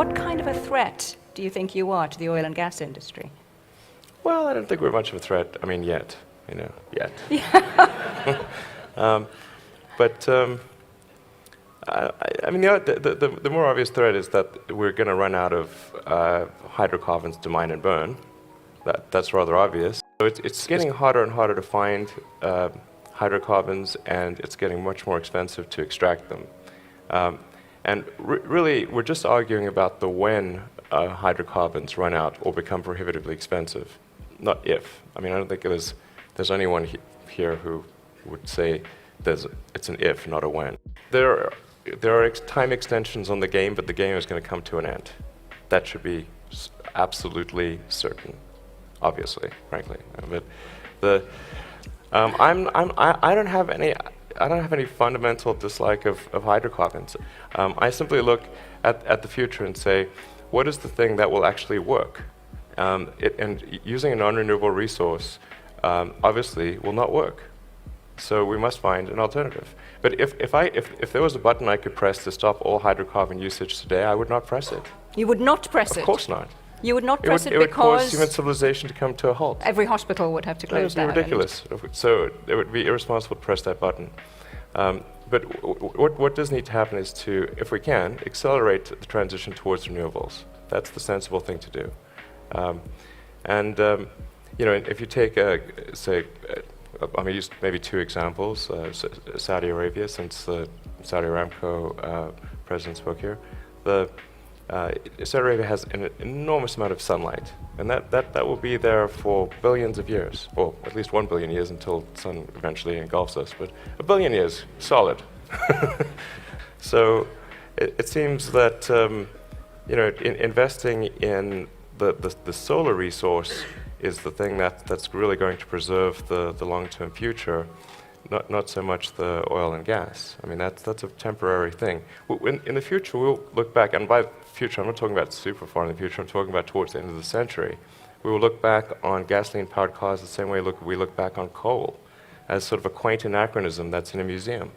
What kind of a threat do you think you are to the oil and gas industry? Well, I don't think we're much of a threat. I mean, yet, yet. But I mean, the more obvious threat is that we're going to run out of hydrocarbons to mine and burn. That's rather obvious. So it's getting harder and harder to find hydrocarbons, and it's getting much more expensive to extract them. And really, we're just arguing about the when hydrocarbons run out or become prohibitively expensive, not if. I mean, I don't think there's anyone here who would say it's an if, not a when. There are time extensions on the game, but the game is going to come to an end. That should be absolutely certain, obviously, frankly. But I don't have any fundamental dislike of hydrocarbons. I simply look at the future and say, what is the thing that will actually work? And using a non-renewable resource obviously will not work. So we must find an alternative. But if there was a button I could press to stop all hydrocarbon usage today, I would not press it. You would not press it? Of course not. You would not press it because... It would cause human civilization to come to a halt. Every hospital would have to close down. That would be ridiculous. So it would be irresponsible to press that button. But what does need to happen is to, if we can, accelerate the transition towards renewables. That's the sensible thing to do. If you take, I'm going to use maybe two examples. Saudi Arabia, since the Saudi Aramco president spoke here, Saudi Arabia has an enormous amount of sunlight, and that will be there for billions of years, or at least 1 billion years until the sun eventually engulfs us, but 1 billion years, solid. So it seems that investing in the solar resource is the thing that's really going to preserve the long-term future, not so much the oil and gas. I mean, that's a temporary thing. In the future, we'll look back, and by future, I'm not talking about super far in the future, I'm talking about towards the end of the century. We will look back on gasoline-powered cars the same way we look back on coal, as sort of a quaint anachronism that's in a museum.